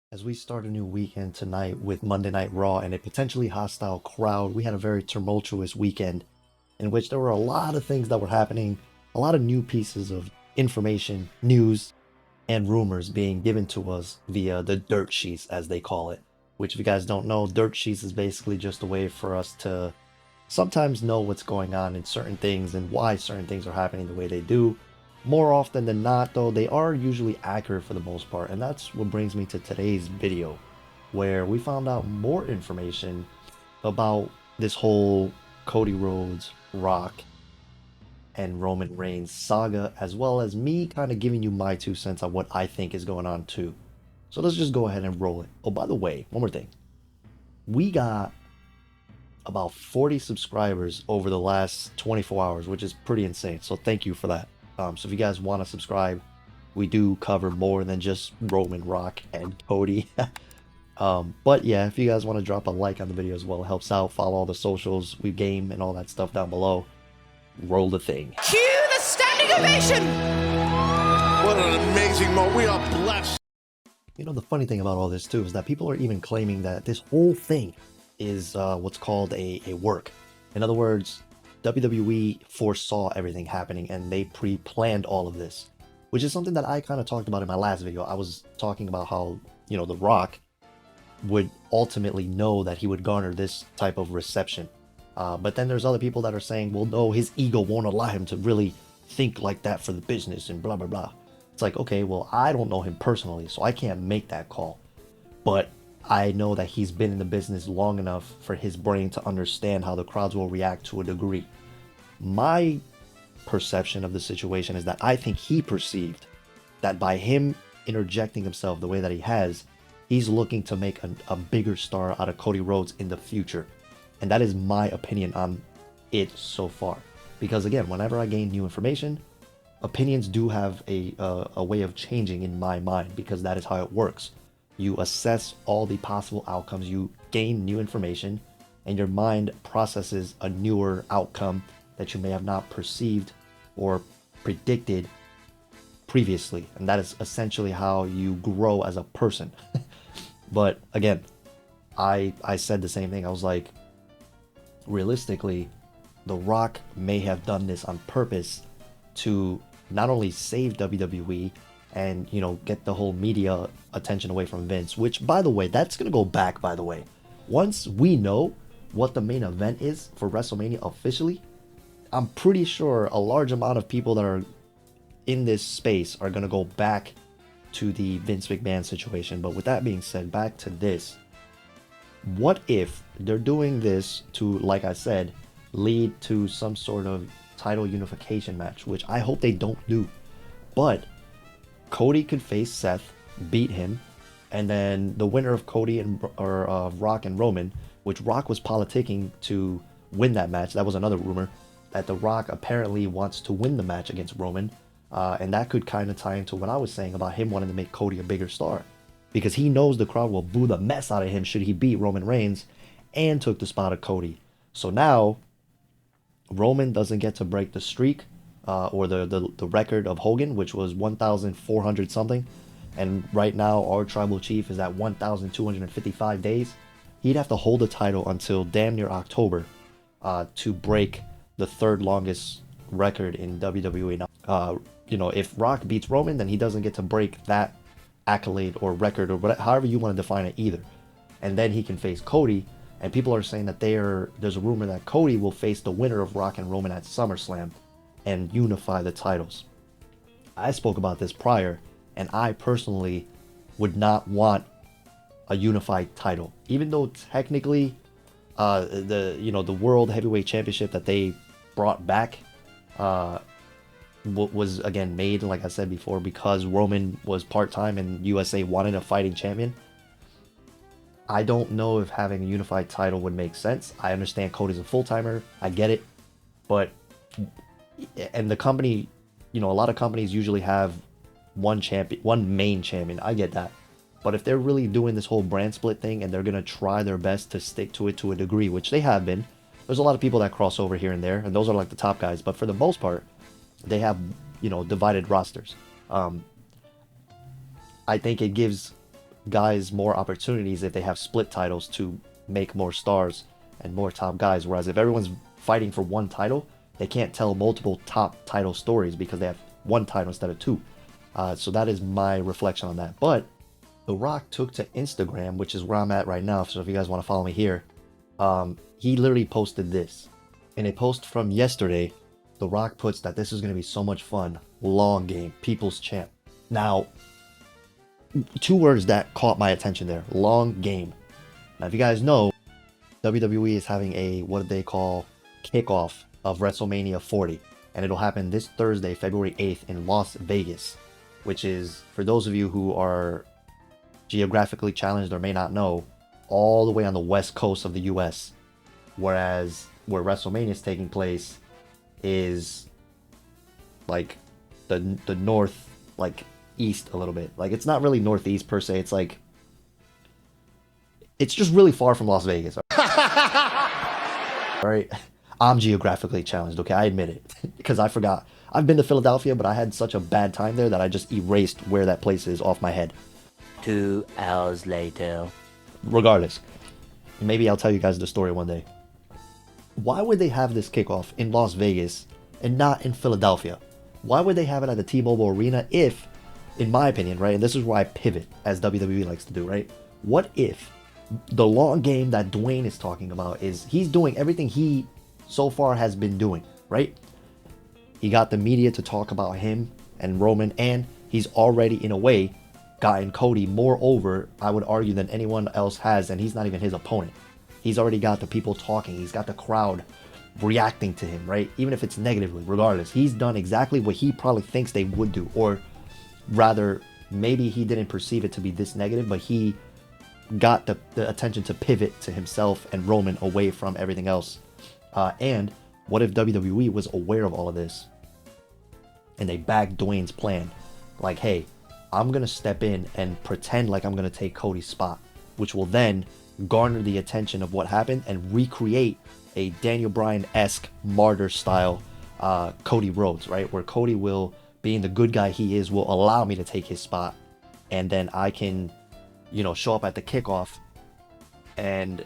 As we start a new weekend tonight with Monday Night Raw and a potentially hostile crowd, we had a very tumultuous weekend in which there were a lot of things that were happening, a lot of new pieces of information, news, and rumors being given to us via the dirt sheets, as they call it. Which, if you guys don't know, dirt sheets is basically just a way for us to sometimes know what's going on in certain things and why certain things are happening the way they do. More often than not, though, they are usually accurate for the most part, and that's what brings me to today's video, where we found out more information about this whole Cody Rhodes, Rock, and Roman Reigns saga, as well as me kind of giving you my 2 cents on what I think is going on too. So let's just go ahead and roll it. Oh, by the way, one more thing. We got about 40 subscribers over the last 24 hours, which is pretty insane. So thank you for that. So if you guys want to subscribe, we do cover more than just Roman, Rock, and Cody. But yeah, if you guys want to drop a like on the video as well, it helps out. Follow all the socials, we game, and all that stuff down below. Roll the thing. Cue the standing ovation! What an amazing moment. We are blessed. You know, the funny thing about all this too is that people are even claiming that this whole thing is what's called a work. In other words, WWE foresaw everything happening and they pre-planned all of this, which is something that I kind of talked about in my last video. I was talking about how, you know, The Rock would ultimately know that he would garner this type of reception. But then there's other people that are saying, well, no, his ego won't allow him to really think like that for the business and blah, blah, blah. It's like, okay, well, I don't know him personally, so I can't make that call. But I know that he's been in the business long enough for his brain to understand how the crowds will react to a degree. My perception of the situation is that I think he perceived that by him interjecting himself the way that he has, he's looking to make a bigger star out of Cody Rhodes in the future. And that is my opinion on it so far. Because again, whenever I gain new information, opinions do have a way of changing in my mind, because that is how it works. You assess all the possible outcomes, you gain new information, and your mind processes a newer outcome that you may have not perceived or predicted previously. And that is essentially how you grow as a person. But again, I said the same thing. I was like, realistically, The Rock may have done this on purpose to not only save WWE and, you know, get the whole media attention away from Vince, which, by the way, that's going to go back, by the way. Once we know what the main event is for WrestleMania officially, I'm pretty sure a large amount of people that are in this space are going to go back to the Vince McMahon situation. But with that being said, back to this. What if they're doing this to, like I said, lead to some sort of title unification match, which I hope they don't do. But Cody could face Seth, beat him, and then the winner of Cody and Rock and Roman, which Rock was politicking to win that match. That was another rumor that The Rock apparently wants to win the match against Roman, and that could kind of tie into what I was saying about him wanting to make Cody a bigger star, because he knows the crowd will boo the mess out of him should he beat Roman Reigns and took the spot of Cody. So now Roman doesn't get to break the streak or the record of Hogan, which was 1,400 something. And right now our tribal chief is at 1,255 days. He'd have to hold the title until damn near October to break the third longest record in WWE. Now, you know, if Rock beats Roman, then he doesn't get to break that accolade or record or whatever, however you want to define it either. And then he can face Cody. And people are saying that there's a rumor that Cody will face the winner of Rock and Roman at SummerSlam and unify the titles. I spoke about this prior, and I personally would not want a unified title, even though technically the World Heavyweight Championship that they brought back was again made, like I said before, because Roman was part-time and USA wanted a fighting champion. I don't know if having a unified title would make sense. I understand Cody's a full-timer, I get it, but and the company, you know, a lot of companies usually have one champion, one main champion. I get that. But if they're really doing this whole brand split thing and they're going to try their best to stick to it to a degree, which they have been, there's a lot of people that cross over here and there, and those are like the top guys. But for the most part, they have, you know, divided rosters. I think it gives guys more opportunities if they have split titles to make more stars and more top guys. Whereas if everyone's fighting for one title, they can't tell multiple top title stories because they have one title instead of two. So that is my reflection on that. But The Rock took to Instagram, which is where I'm at right now. So if you guys want to follow me here, he literally posted this. In a post from yesterday, The Rock puts that this is going to be so much fun. Long game, people's champ. Now, two words that caught my attention there. Long game. Now, if you guys know, WWE is having a, what they call, kickoff of WrestleMania 40. And it'll happen this Thursday, February 8th in Las Vegas. Which is, for those of you who are geographically challenged or may not know, all the way on the west coast of the US. Whereas where WrestleMania is taking place is like the north, like east a little bit. Like it's not really northeast per se. It's like it's just really far from Las Vegas. All right, I'm geographically challenged. Okay, I admit it because I forgot. I've been to Philadelphia, but I had such a bad time there that I just erased where that place is off my head. 2 hours later. Regardless, maybe I'll tell you guys the story one day. Why would they have this kickoff in Las Vegas and not in Philadelphia? Why would they have it at the T-Mobile Arena if, in my opinion, right, and this is where I pivot, as WWE likes to do, right? What if the long game that Dwayne is talking about is he's doing everything he so far has been doing, right? He got the media to talk about him and Roman, and he's already, in a way, gotten Cody more over, I would argue, than anyone else has, and he's not even his opponent. He's already got the people talking. He's got the crowd reacting to him, right? Even if it's negatively, regardless. He's done exactly what he probably thinks they would do. Or rather, maybe he didn't perceive it to be this negative, but he got the attention to pivot to himself and Roman away from everything else. And what if WWE was aware of all of this and they backed Dwayne's plan? Like, hey, I'm going to step in and pretend like I'm going to take Cody's spot, which will then garner the attention of what happened and recreate a Daniel Bryan-esque martyr style Cody Rhodes, right? Where Cody will, being the good guy he is, will allow me to take his spot. And then I can, you know, show up at the kickoff and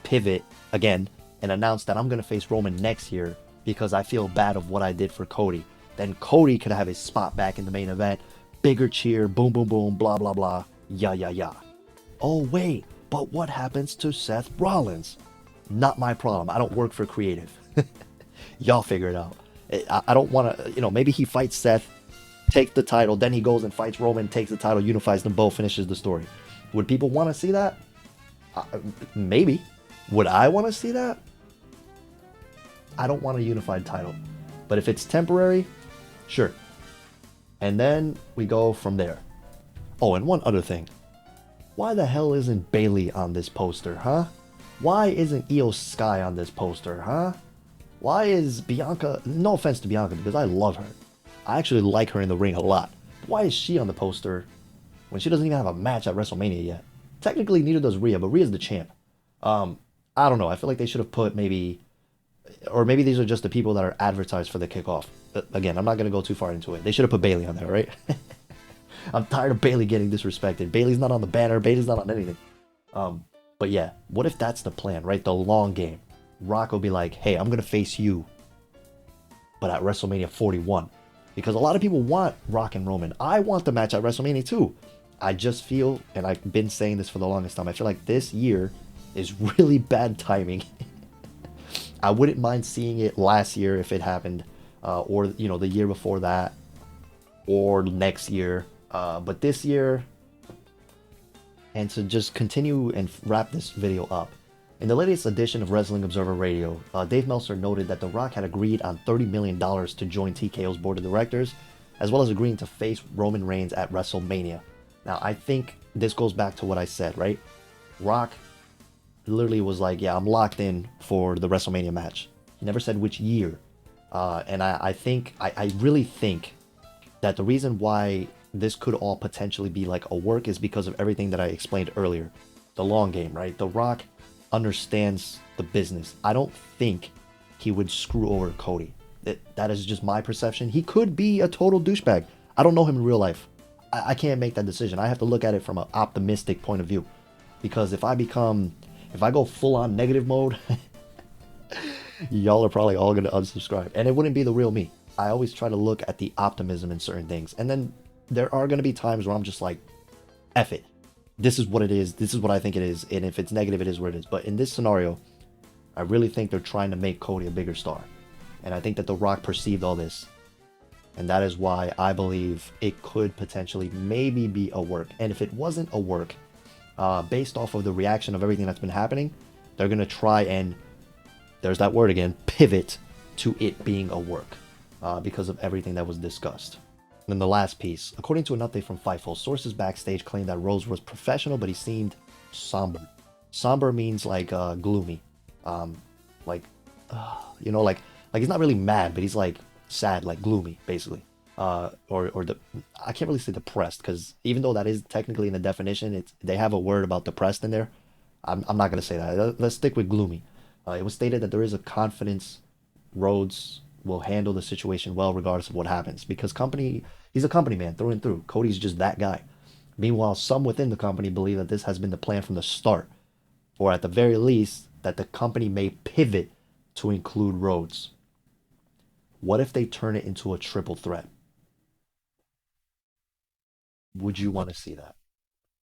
pivot again and announce that I'm going to face Roman next year because I feel bad of what I did for Cody. Then Cody could have his spot back in the main event. Bigger cheer, boom, boom, boom, blah, blah, blah, yeah. Oh, wait, but what happens to Seth Rollins? Not my problem. I don't work for creative. Y'all figure it out. I don't want to, you know, maybe he fights Seth, takes the title, then he goes and fights Roman, takes the title, unifies them both, finishes the story. Would people want to see that? Maybe. Would I want to see that? I don't want a unified title. But if it's temporary, sure. And then we go from there. Oh, and one other thing. Why the hell isn't Bayley on this poster, huh? Why isn't Io Sky on this poster, huh? Why is Bianca... No offense to Bianca, because I love her. I actually like her in the ring a lot. Why is she on the poster when she doesn't even have a match at WrestleMania yet? Technically, neither does Rhea, but Rhea's the champ. I don't know. I feel like they should have put maybe... Or maybe these are just the people that are advertised for the kickoff. But again, I'm not going to go too far into it. They should have put Bayley on there, right? I'm tired of Bayley getting disrespected. Bayley's not on the banner. Bayley's not on anything. But yeah, what if that's the plan, right? The long game. Rock will be like, hey, I'm going to face you, but at WrestleMania 41. Because a lot of people want Rock and Roman. I want the match at WrestleMania too. I just feel, and I've been saying this for the longest time, I feel like this year is really bad timing. I wouldn't mind seeing it last year if it happened, or, you know, the year before that, or next year. But this year, and to just continue and wrap this video up, in the latest edition of Wrestling Observer Radio, Dave Meltzer noted that The Rock had agreed on $30 million to join TKO's board of directors, as well as agreeing to face Roman Reigns at WrestleMania. Now, I think this goes back to what I said, right? Rock literally was like, yeah, I'm locked in for the WrestleMania match. He never said which year. And I really think that the reason why this could all potentially be like a work is because of everything that I explained earlier. The long game, right? The Rock understands the business. I don't think he would screw over Cody. That is just my perception. He could be a total douchebag. I don't know him in real life. I can't make that decision. I have to look at it from an optimistic point of view. Because if I go full on negative mode, y'all are probably all going to unsubscribe. And it wouldn't be the real me. I always try to look at the optimism in certain things. And then there are going to be times where I'm just like, F it. This is what it is. This is what I think it is. And if it's negative, it is what it is. But in this scenario, I really think they're trying to make Cody a bigger star. And I think that The Rock perceived all this. And that is why I believe it could potentially maybe be a work. And if it wasn't a work, based off of the reaction of everything that's been happening, they're going to try and, there's that word again, pivot to it being a work because of everything that was discussed. And then the last piece, according to an update from Fightful, sources backstage claimed that Rhodes was professional, but he seemed somber. Somber means like gloomy, like he's not really mad, but he's like sad, like gloomy, basically. I can't really say depressed, because even though that is technically in the definition, they have a word about depressed in there. I'm not gonna say that. Let's stick with gloomy. It was stated that there is a confidence Rhodes will handle the situation well regardless of what happens, because he's a company man through and through. Cody's just that guy. Meanwhile, some within the company believe that this has been the plan from the start, or at the very least that the company may pivot to include Rhodes. What if they turn it into a triple threat? Would you want to see that?